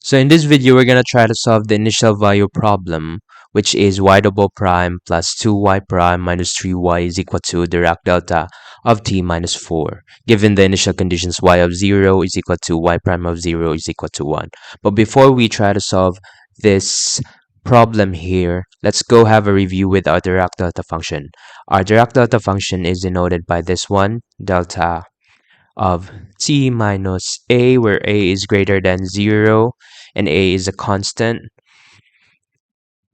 So in this video, we're going to try to solve the initial value problem, which is y double prime plus 2y prime minus 3y is equal to Dirac Delta of t minus 4, given the initial conditions y of 0 is equal to y prime of 0 is equal to 1. But before we try to solve this problem here, let's go have a review with our Dirac Delta function. Our Dirac Delta function is denoted by this one, delta of t minus a, where a is greater than 0 and a is a constant,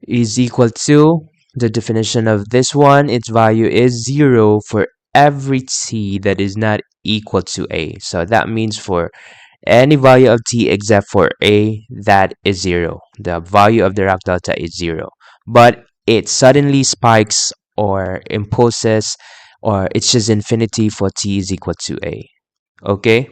is equal to the definition of this one. Its value is 0 for every t that is not equal to a. So that means for any value of t except for a, that is 0. The value of the Dirac delta is 0. But it suddenly spikes or impulses, or it's just infinity for t is equal to a. Okay,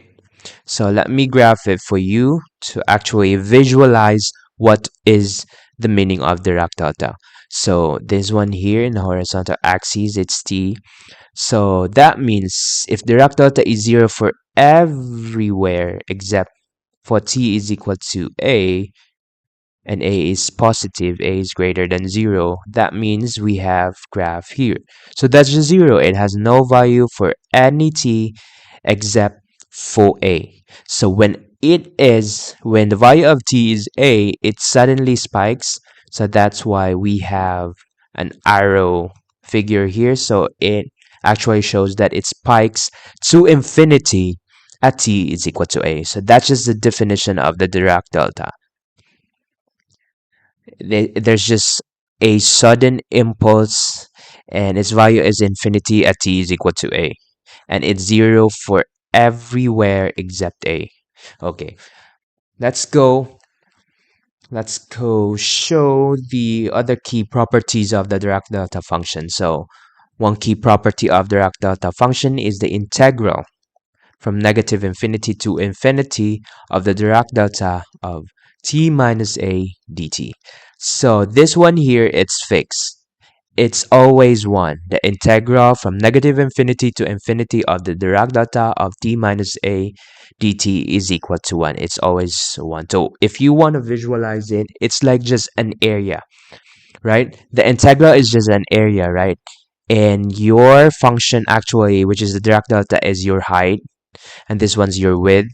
so let me graph it for you to actually visualize what is the meaning of Dirac delta. So this one here in the horizontal axis, it's t. So that means if Dirac delta is 0 for everywhere except for t is equal to a, and a is positive, a is greater than 0, that means we have graph here. So that's just 0. It has no value for any t except for a. So when the value of t is a, it suddenly spikes. So that's why we have an arrow figure here. So it actually shows that it spikes to infinity at t is equal to a. So that's just the definition of the Dirac delta. There's just a sudden impulse and its value is infinity at t is equal to a, and it's 0 for everywhere except a. Okay, let's go show the other key properties of the Dirac delta function. So one key property of the Dirac delta function is the integral from negative infinity to infinity of the Dirac delta of t minus a dt. So this one here, it's fixed. It's always 1. The integral from negative infinity to infinity of the Dirac delta of t minus a dt is equal to 1. It's always 1. So if you want to visualize it, it's like just an area, right? The integral is just an area, right? And your function actually, which is the Dirac delta, is your height, and this one's your width.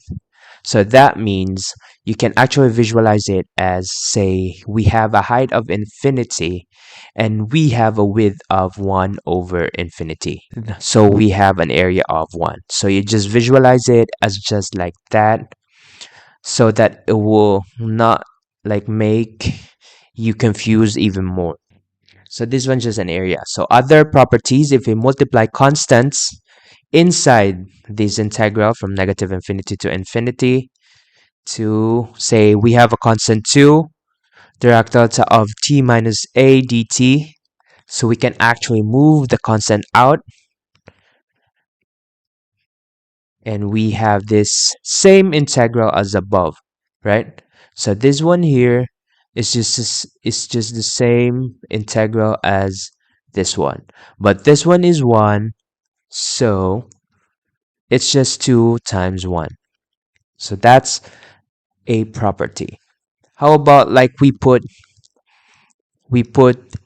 So that means you can actually visualize it as, say, we have a height of infinity and we have a width of 1 over infinity. So we have an area of 1. So you just visualize it as just like that, so that it will not like make you confuse even more. So this one's just an area. So other properties, if we multiply constants inside this integral from negative infinity to infinity, to say we have a constant 2, Dirac delta of t minus a dt, so we can actually move the constant out, and we have this same integral as above, right? So this one here is just the same integral as this one, but this one is 1, so it's just 2 times 1. So that's a property. How about like we put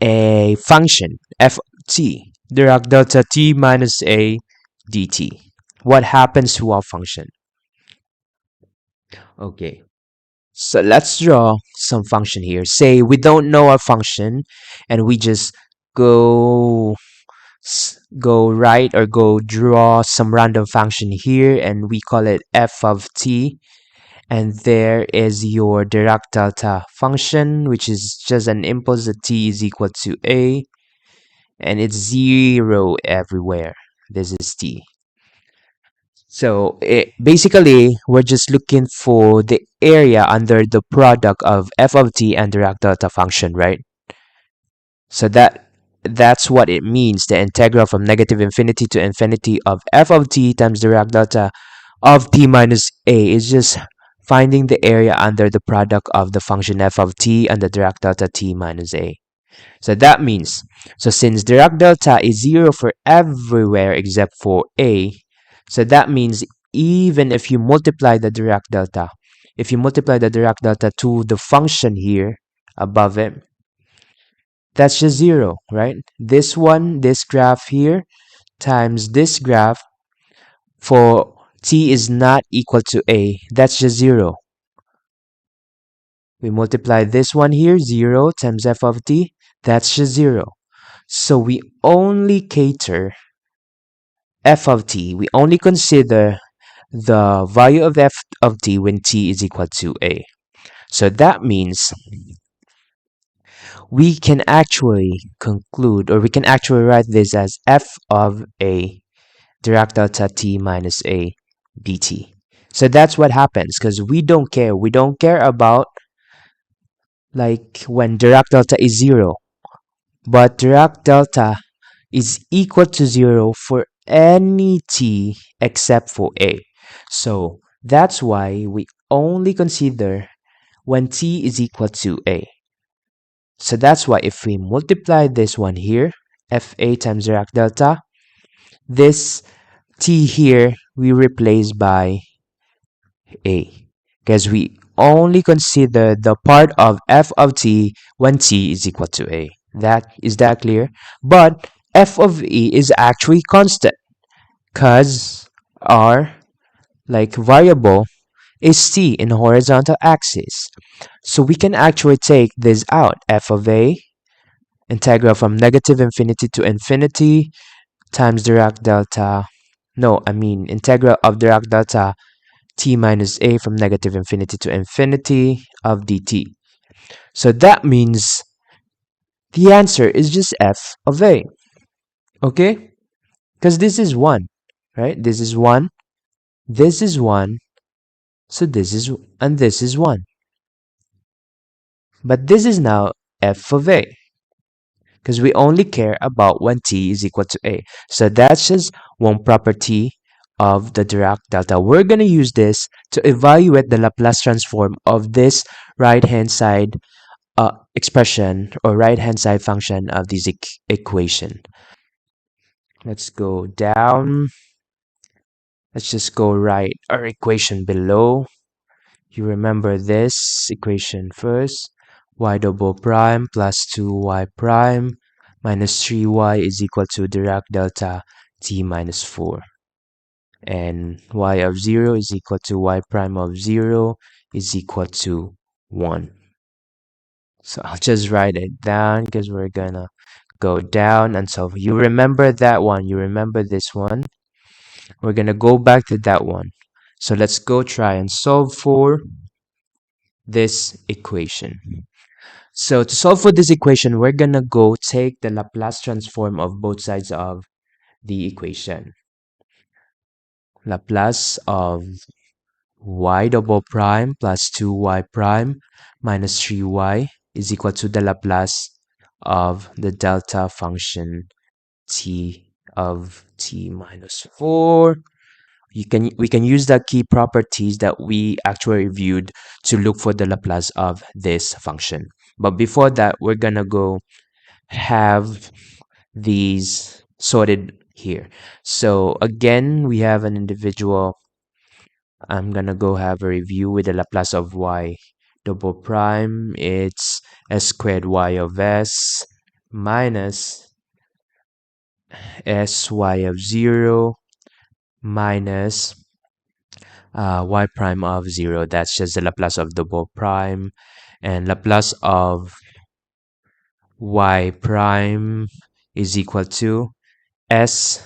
a function f t, Dirac delta t minus a dt. What happens to our function? Okay, so let's draw some function here. Say we don't know our function and we just go right, or go draw some random function here, and we call it f of t, and there is your Dirac delta function, which is just an impulse that t is equal to a, and it's 0 everywhere. This is t. So basically, we're just looking for the area under the product of f of t and Dirac delta function, right? So that's what it means. The integral from negative infinity to infinity of f of t times Dirac delta of t minus a is just finding the area under the product of the function f of t and the Dirac delta t minus a. So that means, so since Dirac delta is 0 for everywhere except for a, so that means even if you multiply the Dirac delta if you multiply the Dirac delta to the function here above it, that's just 0, right? This one, this graph here, times this graph for t is not equal to a, that's just 0. We multiply this one here, 0 times f of t, that's just 0. So we only cater f of t, we only consider the value of f of t when t is equal to a. So that means we can actually conclude, or we can actually write this as f of a Dirac delta t minus a dt. So that's what happens, because we don't care. We don't care about like when Dirac delta is 0, but Dirac delta is equal to 0 for any t except for a. So that's why we only consider when t is equal to a. So that's why if we multiply this one here, fa times Dirac delta, this t here we replace by a, because we only consider the part of f of t when t is equal to a. That clear? But f of e is actually constant, because our like variable is t in horizontal axis. So we can actually take this out, f of a, integral from negative infinity to infinity times Dirac delta, no, I mean integral of Dirac delta t minus a from negative infinity to infinity of dt. So that means the answer is just f of a, okay? Because this is 1, right? This is 1, this is 1, so this is, and this is 1. But this is now f of a, because we only care about when t is equal to a. So that's just one property of the Dirac delta. We're going to use this to evaluate the Laplace transform of this right-hand side expression or right-hand side function of this equation. Let's go down. Let's just go write our equation below. You remember this equation first. Y double prime plus 2y prime minus 3y is equal to Dirac delta t minus 4. And y of 0 is equal to y prime of 0 is equal to 1. So I'll just write it down because we're gonna go down and solve. You remember that one. You remember this one. We're gonna go back to that one. So let's go try and solve for this equation. So to solve for this equation, we're gonna go take the Laplace transform of both sides of the equation. Laplace of y double prime plus 2y prime minus 3y is equal to the Laplace of the delta function t of t minus 4. We can use the key properties that we actually reviewed to look for the Laplace of this function. But before that, we're gonna go have these sorted here. So again, we have an individual. I'm gonna go have a review with the Laplace of y double prime. It's s squared y of s minus sy of 0 minus y prime of 0. That's just the Laplace of double prime. And Laplace of y prime is equal to s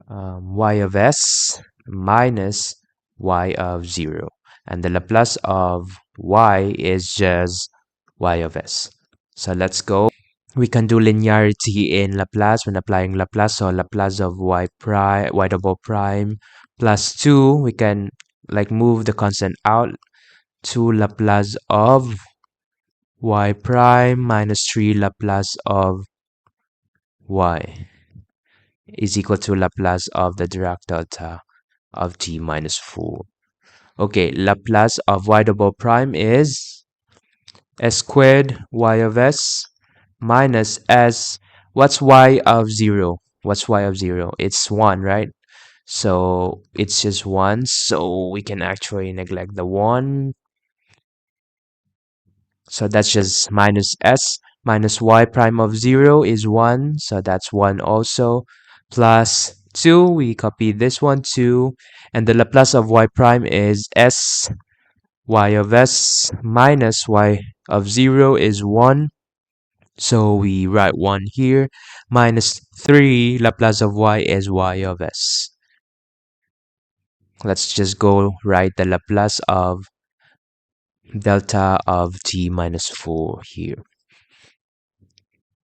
y of s minus y of 0. And the Laplace of y is just y of s. So let's go. We can do linearity in Laplace when applying Laplace. So Laplace of y prime, y double prime plus 2. We can like move the constant out to Laplace of y prime minus 3 Laplace of y is equal to Laplace of the Dirac delta of t minus 4. Okay, Laplace of y double prime is s squared y of s minus s. What's y of 0? What's y of 0? It's 1, right? So it's just 1, so we can actually neglect the 1. So that's just minus s minus y prime of 0 is 1, so that's 1 also, plus 2, we copy this one too, and the Laplace of y prime is s y of s minus y of 0 is 1, so we write 1 here, minus 3, Laplace of y is y of s. Let's just go write the Laplace of delta of t minus 4 here.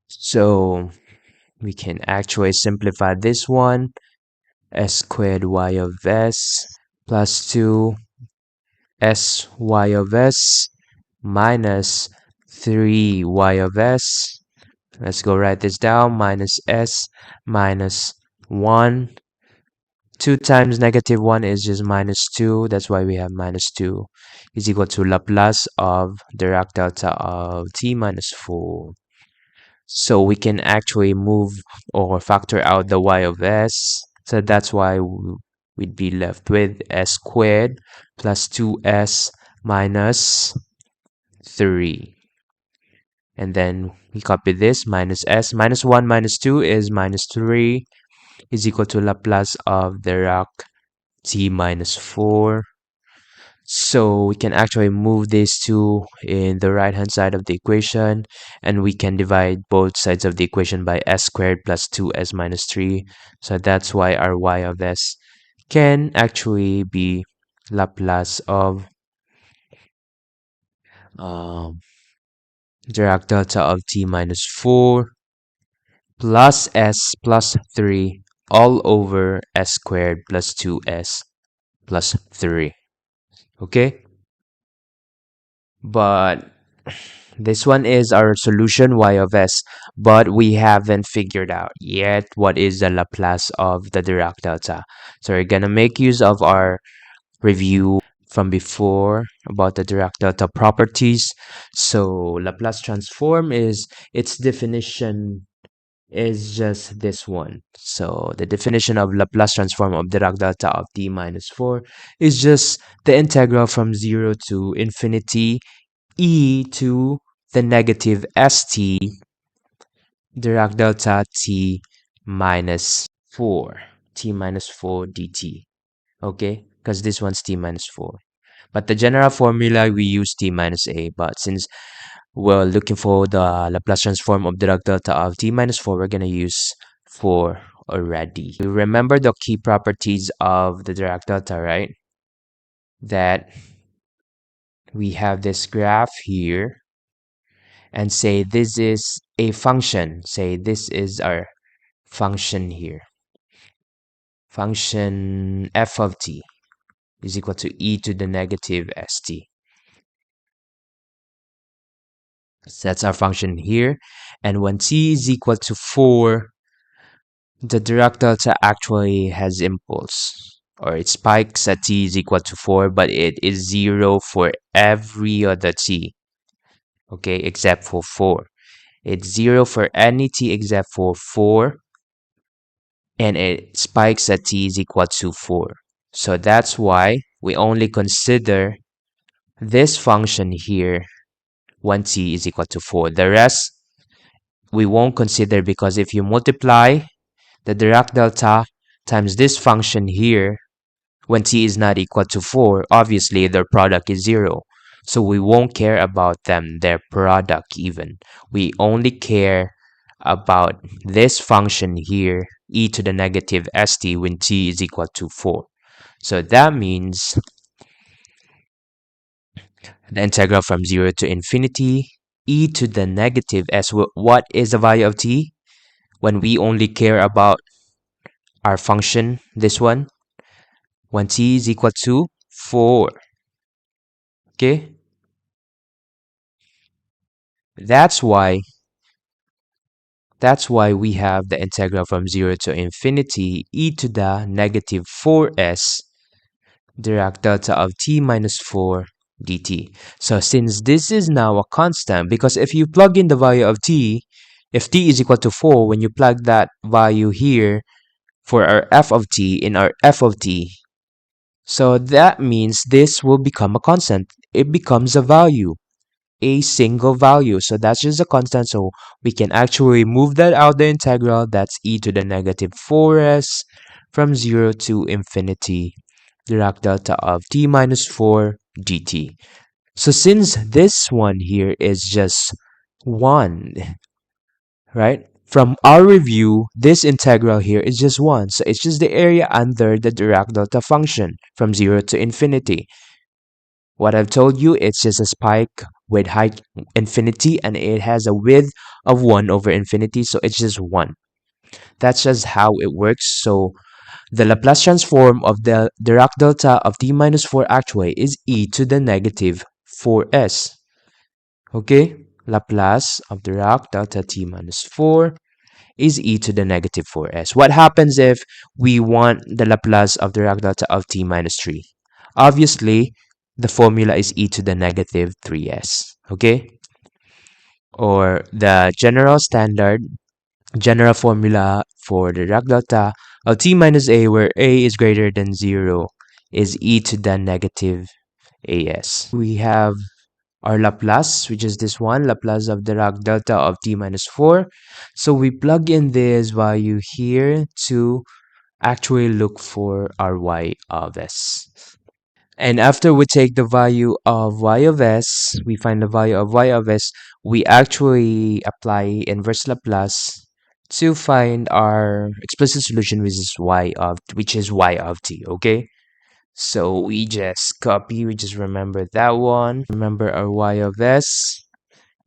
So we can actually simplify this one. S squared y of s plus 2 s y of s minus 3 y of s. Let's go write this down. Minus s minus 1. 2 times negative 1 is just minus 2. That's why we have minus 2 is equal to Laplace of Dirac Delta of t minus 4. So we can actually move or factor out the y of s. So that's why we'd be left with s squared plus 2s minus 3. And then we copy this minus s. Minus 1 minus 2 is minus 3 is equal to Laplace of Dirac t minus 4. So we can actually move these two in the right hand side of the equation, and we can divide both sides of the equation by s squared plus 2s minus 3. So that's why our y of s can actually be Laplace of um, Dirac delta of t minus 4 plus s plus 3 all over s squared plus 2s plus 3. Okay? But this one is our solution y of s, but we haven't figured out yet what is the Laplace of the Dirac delta. So we're gonna make use of our review from before about the Dirac delta properties. So Laplace transform is, its definition is just this one. So the definition of Laplace transform of Dirac delta of t minus 4 is just the integral from 0 to infinity e to the negative st Dirac delta t minus 4 dt. Okay, because this one's t minus 4, but the general formula we use t minus a, but since we're looking for the Laplace transform of Dirac delta of t minus 4, we're gonna use 4 already. You remember the key properties of the Dirac delta, right? That we have this graph here and say this is a function. Say this is our function here. Function f of t is equal to e to the negative st. So that's our function here. And when t is equal to 4, the Dirac delta actually has impulse, or it spikes at t is equal to 4, but it is 0 for every other t. Okay, except for 4. It's 0 for any t except for 4, and it spikes at t is equal to 4. So that's why we only consider this function here when t is equal to 4. The rest we won't consider, because if you multiply the Dirac delta times this function here when t is not equal to 4, obviously their product is 0. So we won't care about them, their product even. We only care about this function here, e to the negative st, when t is equal to 4. So that means the integral from 0 to infinity, e to the negative s. What is the value of t? When we only care about our function, this one, when t is equal to 4. Okay? That's why we have the integral from 0 to infinity e to the negative 4s Dirac delta of t minus 4 dt. So since this is now a constant, because if you plug in the value of t, if t is equal to 4, when you plug that value here, for our f of t in our f of t. So that means this will become a constant. It becomes a value, a single value. So that's just a constant. So we can actually move that out the integral. That's e to the negative 4s from 0 to infinity Dirac delta of t minus 4 dt. So since this one here is just 1, right? From our review, this integral here is just 1. So it's just the area under the Dirac delta function from 0 to infinity. What I've told you, it's just a spike with height infinity and it has a width of 1 over infinity. So it's just 1. That's just how it works. So the Laplace transform of the Dirac delta of t minus 4 actually is e to the negative 4s. Okay? Laplace of Dirac delta t minus 4 is e to the negative 4s. What happens if we want the Laplace of Dirac delta of t minus 3? Obviously, the formula is e to the negative 3s. Okay? Or the general formula for the Dirac delta of t minus a, where a is greater than 0, is e to the negative as. We have our Laplace, which is this one, Laplace of Dirac delta of t minus 4. So we plug in this value here to actually look for our y of s. And after we take the value of y of s, we find the value of y of s, we actually apply inverse Laplace to find our explicit solution, which is y of t, okay? So we just copy, we just remember that one. Remember our y of s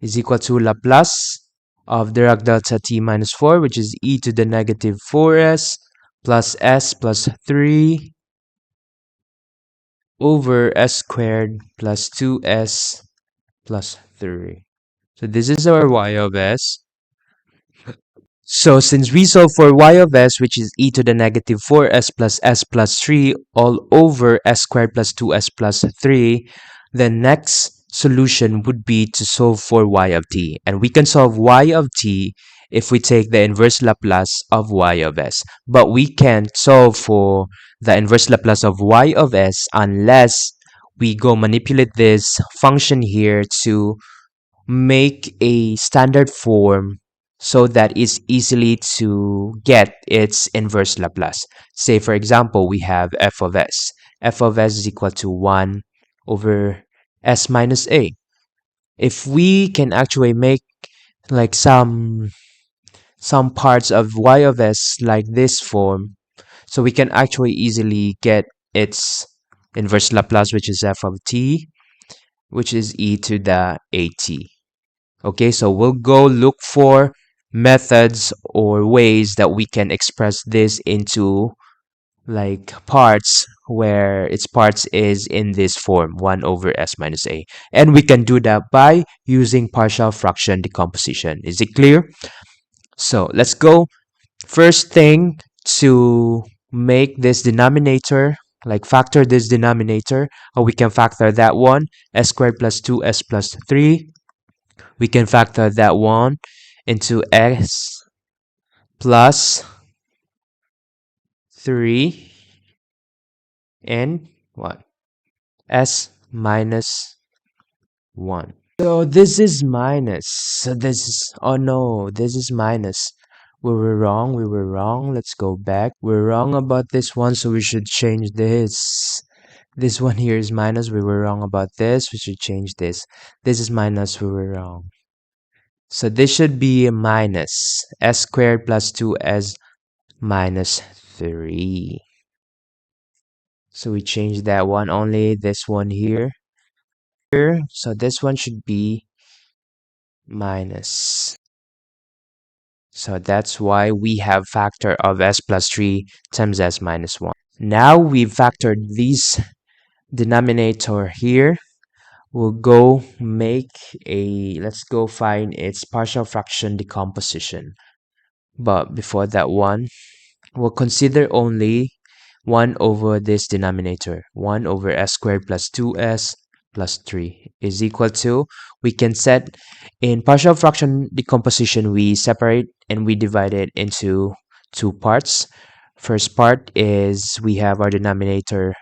is equal to Laplace of Dirac delta t minus 4, which is e to the negative 4s plus 3 over s squared plus 2s plus 3. So this is our y of s. So since we solve for y of s, which is e to the negative 4s plus 3 all over s squared plus 2s plus 3, the next solution would be to solve for y of t. And we can solve y of t if we take the inverse Laplace of y of s. But we can't solve for the inverse Laplace of y of s unless we go manipulate this function here to make a standard form so that it's easily to get its inverse Laplace. Say, for example, we have f of s. F of s is equal to 1 over s minus a. If we can actually make like some parts of y of s like this form, so we can actually easily get its inverse Laplace, which is f of t, which is e to the at. Okay, so we'll go look for methods or ways that we can express this into like parts where its parts is in this form 1 over s minus a, and we can do that by using partial fraction decomposition. Is it clear? So let's go. First thing, to make this denominator, like factor this denominator, or we can factor that one, s squared plus 2s plus 3. We can factor that one into s plus 3 and what? S minus 1. So this is minus. So this is, oh no, this is minus. We were wrong. Let's go back. We're wrong about this one, so we should change this. This one here is minus. We were wrong about this. We should change this. This is minus. We were wrong. So this should be a minus s squared plus 2s minus 3. So we change that one only, this one here. So this one should be minus. So that's why we have factor of s plus 3 times s minus 1. Now we've factored this denominator here. We'll go make let's go find its partial fraction decomposition. But before that one, we'll consider only 1 over this denominator. 1 over s squared plus 2s plus 3 is equal to, we can set, in partial fraction decomposition, we separate and we divide it into two parts. First part is we have our denominator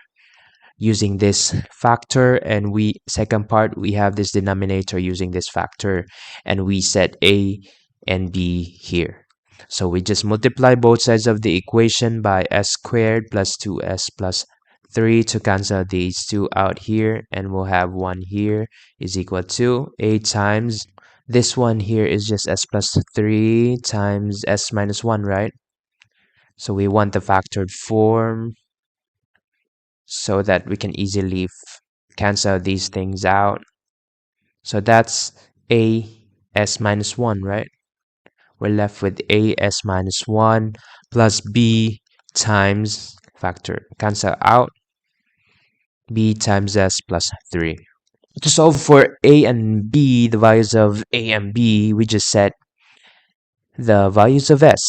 using this factor, and second part we have this denominator using this factor, and we set a and b here. So we just multiply both sides of the equation by s squared plus 2s plus 3 to cancel these two out here, and we'll have 1 here is equal to a times this one here is just s plus 3 times s minus 1, right? So we want the factored form so that we can easily cancel these things out. So that's a s minus 1, right? We're left with a s minus 1 plus b times factor cancel out b times s plus 3. To solve for a and b, the values of a and b, we just set the values of s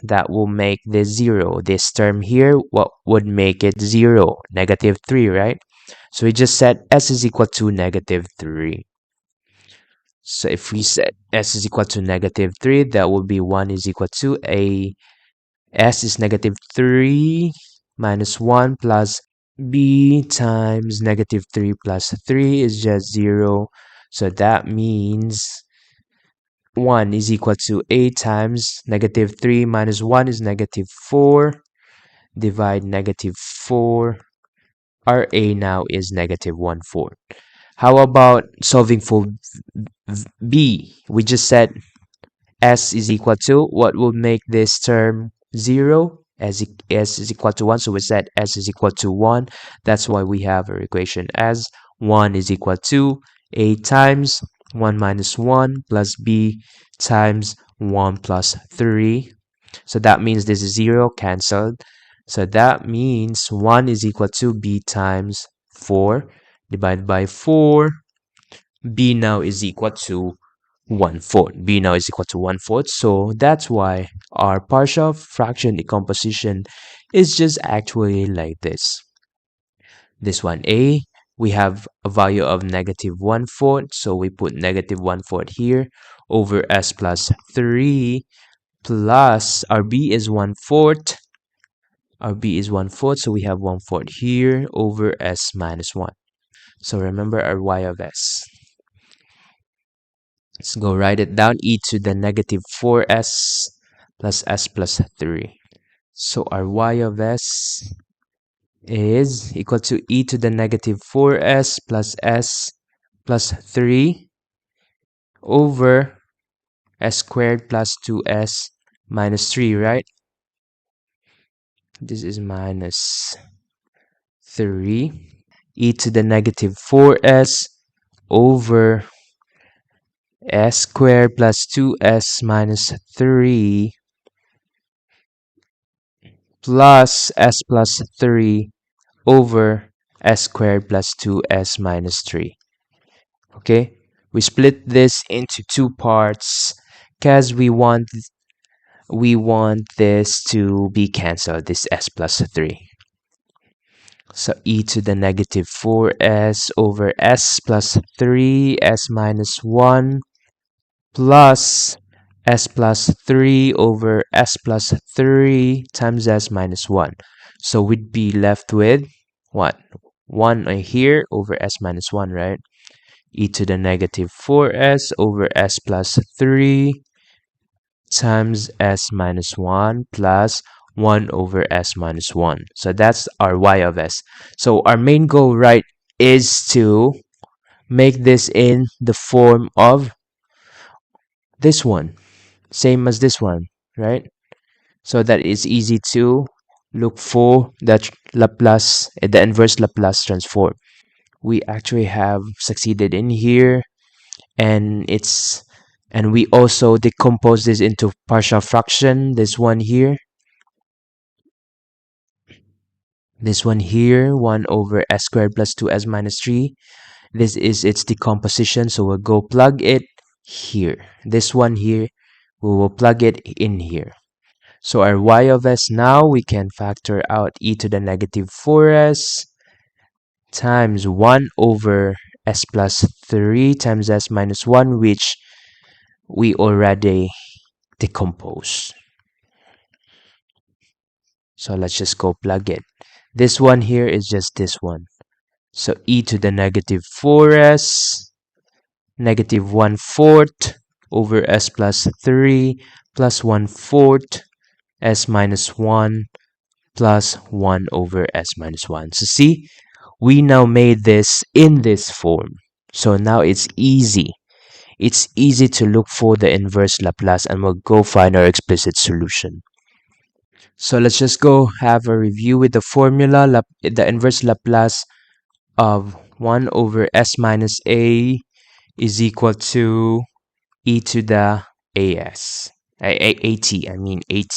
that will make this 0. This term here, what would make it 0? Negative 3, right? So we just set s is equal to negative 3. So if we set s is equal to negative 3, that will be 1 is equal to a s is negative 3 minus 1 plus b times negative 3 plus 3 is just 0. So that means 1 is equal to a times negative 3 minus 1 is negative 4. Divide negative 4. Our a now is negative 1/4. How about solving for b? We just said s is equal to, what will make this term 0? S is equal to 1, so we said s is equal to 1. That's why we have our equation as 1 is equal to a times 1 minus 1 plus b times 1 plus 3. So that means this is 0, cancelled. So that means 1 is equal to b times 4 divided by 4. B now is equal to 1/4. B now is equal to 1/4. So that's why our partial fraction decomposition is just actually like this. This one a, we have a value of negative 1/4. So we put negative 1/4 here over s plus 3 plus our b is 1/4. Our b is 1/4. So we have 1/4 here over s minus 1. So remember our y of s. Let's go write it down, e to the negative 4s plus s plus 3. So our y of s is equal to e to the negative 4s plus s plus 3 over s squared plus 2s minus 3, right? This is minus 3 e to the negative 4s over s squared plus 2s minus 3 plus s plus 3 over s squared plus 2s minus 3. Okay, we split this into two parts because we want this to be cancelled, this s plus 3. So e to the negative 4s over s plus 3 s minus 1 plus s plus 3 over s plus 3 times s minus 1. So we'd be left with what? 1 here over s minus 1, right? E to the negative 4s over s plus 3 times s minus 1 plus 1 over s minus 1. So that's our y of s. So our main goal, right, is to make this in the form of this one, same as this one, right? So that it's easy to look for that Laplace, the inverse Laplace transform. We actually have succeeded in here, and we also decompose this into partial fraction. This one here, 1 over s squared plus 2s minus 3. This is its decomposition, so we'll go plug it here. This one here, we will plug it in here. So our y of s now, we can factor out e to the negative 4s times 1 over s plus 3 times s minus 1, which we already decomposed. So let's just go plug it. This one here is just this one. So e to the negative 4s, negative 1/4 over s plus 3 plus 1/4 s minus 1 plus 1 over s minus 1. So see, we now made this in this form. So now it's easy. It's easy to look for the inverse Laplace and we'll go find our explicit solution. So let's just go have a review with the formula. The inverse Laplace of 1 over s minus a is equal to e to the as. I mean at.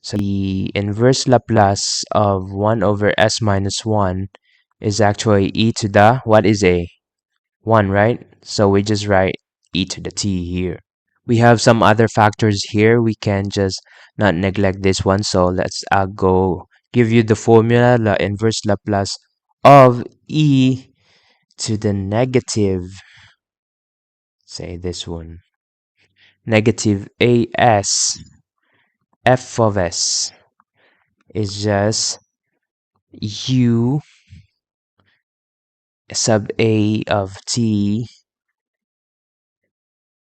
So the inverse Laplace of 1 over s minus 1 is actually e to the, what is a? 1, right? So we just write e to the t here. We have some other factors here. We can just not neglect this one. So let's go give you the formula, the inverse Laplace of e to the negative, say this one, negative as f of s is just u sub a of t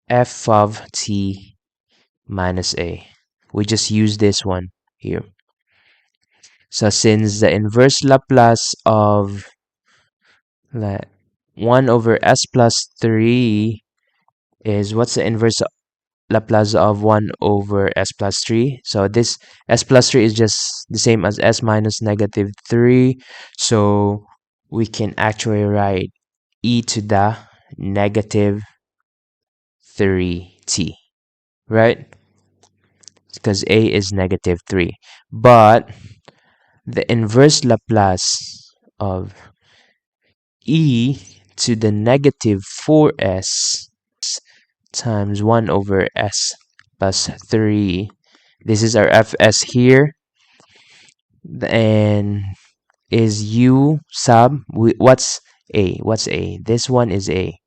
f of t minus a. We just use this one here. So since the inverse Laplace of 1 over s plus 3 is, what's the inverse Laplace of 1 over s plus 3? So this s plus 3 is just the same as s minus negative 3. So we can actually write e to the negative 3t, right? Because a is negative 3. But the inverse Laplace of e to the negative 4s times 1 over s plus 3. This is our fs here. And is u sub, what's a? What's a? This one is a.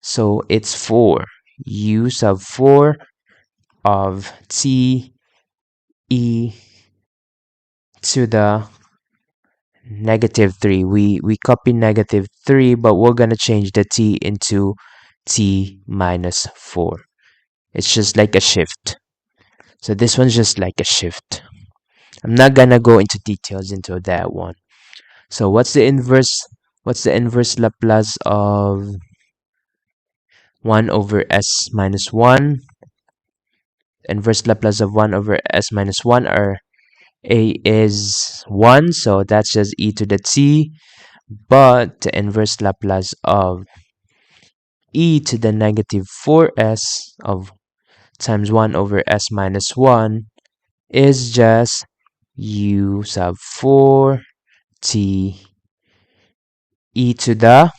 So it's 4. U sub 4 of t e to the negative 3. We copy negative 3, but we're going to change the t into t minus 4. It's just like a shift. So this one's just like a shift. I'm not gonna go into details into that one. So what's the inverse Laplace of 1 over s minus 1? Inverse Laplace of 1 over s minus 1 are a is 1, so that's just e to the t. But the inverse Laplace of e to the negative 4s of times 1 over s minus 1 is just u sub 4 t e to the,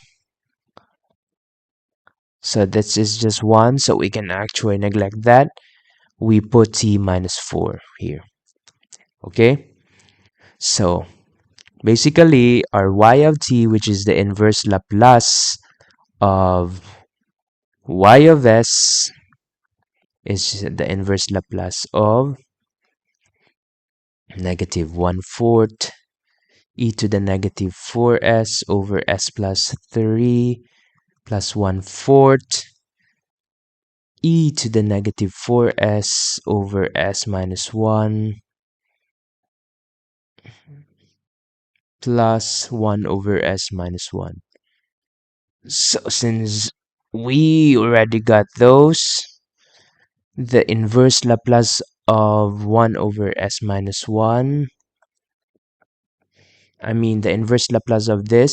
so this is just 1, so we can actually neglect that. We put t minus 4 here. Okay, so basically our y of t, which is the inverse Laplace of y of s, is the inverse Laplace of negative 1/4 e to the negative 4s over s plus 3 plus 1/4 e to the negative 4s over s minus 1 plus 1 over s minus 1. So since we already got those, the inverse Laplace of 1 over s minus 1, I mean the inverse Laplace of this,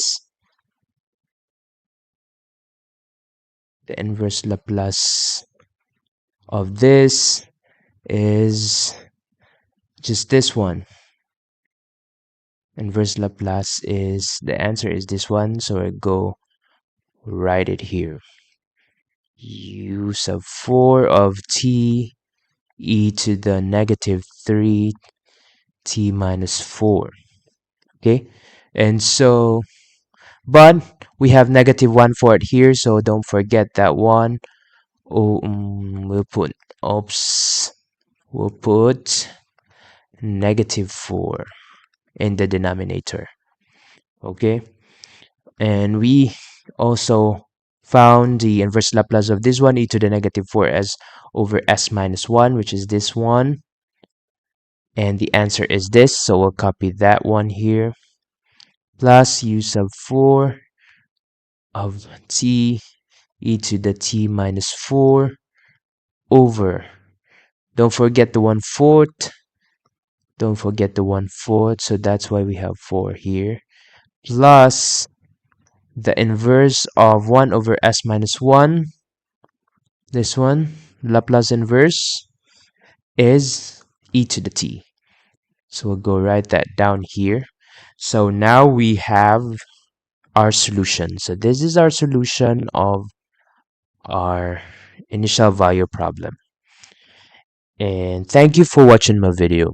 the inverse Laplace of this is just this one. Inverse Laplace is, the answer is this one, so I go write it here. U sub 4 of t e to the negative 3 t minus 4. Okay, and so, but we have negative 1/4 here, so don't forget that one. Oh, we'll put -4 in the denominator. Okay, and we also found the inverse Laplace of this one, e to the -4s over s minus 1, which is this one, and the answer is this, so we'll copy that one here, plus u sub 4 of t e to the t minus 4 over, don't forget the 1/4, don't forget the 1/4, so that's why we have 4 here, plus the inverse of 1 over s minus 1, this one, Laplace inverse, is e to the t. So we'll go write that down here. So now we have our solution. So this is our solution of our initial value problem. And thank you for watching my video.